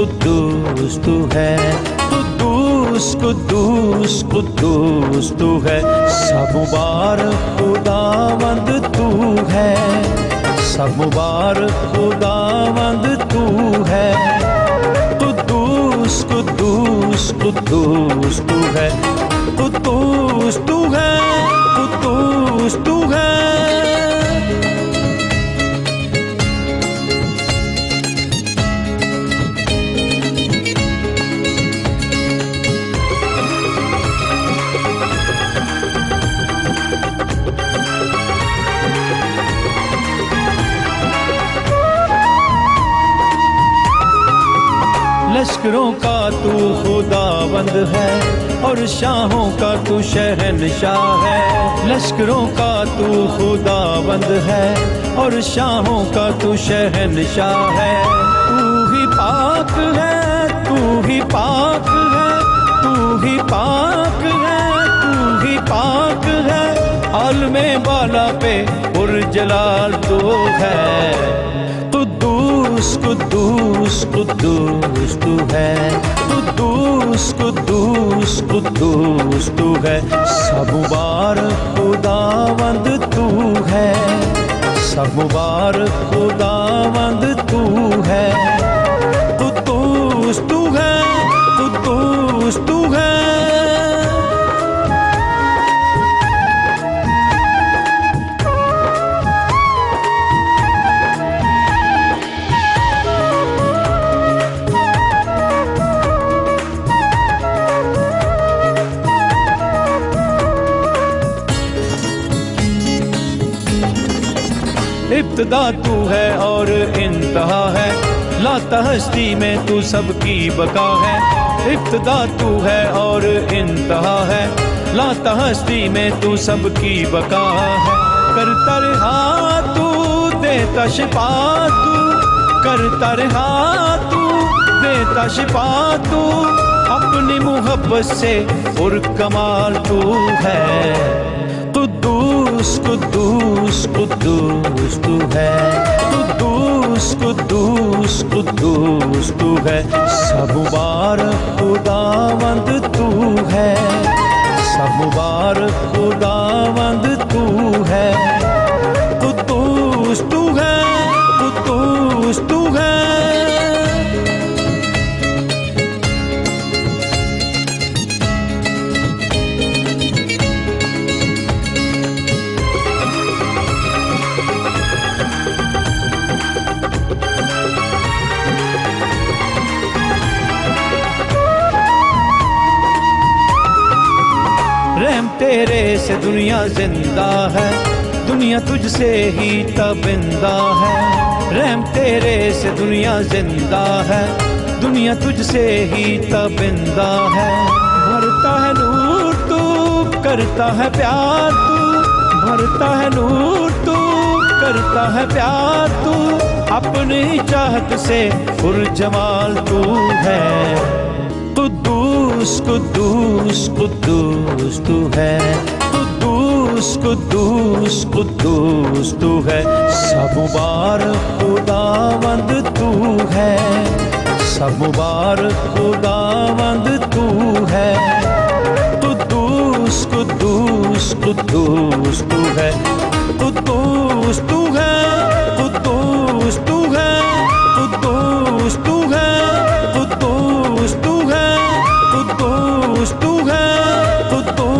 कुद्दूस तू है। कुद्दूस कुद्दूस कुद्दूस तू है, सब मुबारक खुदावंद तू है, सब मुबारक खुदावंद तू है। कुद्दूस कुद्दूस कुद्दूस तू है, कुद्दूस तू है, कुद्दूस तू है। लश्करों का तू खुदावंद है और शाहों का तू शहंशाह है। लश्करों का तू खुदावंद है और शाहों का तू शहंशाह है। तू ही पाक है, तू ही पाक है, तू ही पाक है, तू ही पाक है। आलमे बाला पे पुरजलाल तू है। कुद्दूस कुद्दूस कुद्दूस तू है, कुद्दूस कुद्दूस कुद्दूस तू है, सब मुबारक खुदावंद तू है, सब मुबारक खुदावंद तू है। कुद्दूस तू है, कुद्दूस तू है। इब्तिदा तू है और इंतहा है, लाता हस्ती में तू सबकी बका है। इब्तिदा तू है और इंतहा है, लाता हस्ती में तू सबकी बका है। करता रहा तू देता शिफा तू, करता रहा तू देता शिफा तू। अपनी मुहब्बत से पुरकमाल तू है। कुद्दूस कुद्दूस कुद्दूस तू है, कुद्दूस कुद्दूस कुद्दूस तू है, सब मुबारक खुदावंद तू है, सब मुबारक खुदावंद तू है। कुद्दूस तू है, कुद्दूस तू है। रहम तेरे से दुनिया जिंदा है, दुनिया तुझसे ही तबिंदा है। रहम तेरे से दुनिया जिंदा है, दुनिया तुझसे ही तबिंदा है। भरता है नूर तू, करता है प्यार तू, भरता है नूर तू, करता है प्यार तू। अपनी चाहत से पुरजमाल तू है। कुद्दूस कुद्दूस कुद्दूस तू है, कुद्दूस कुद्दूस कुद्दूस तू है, सब मुबारक खुदावंद तू है, सब मुबारक खुदावंद तू है। कुद्दूस कुद्दूस कुद्दूस तू है, कुद्दूस तू है, कुद्दूस तू है, कुद्दूस तू है, कुद्दूस तू है, कुद्दूस तू है, कुद्दूस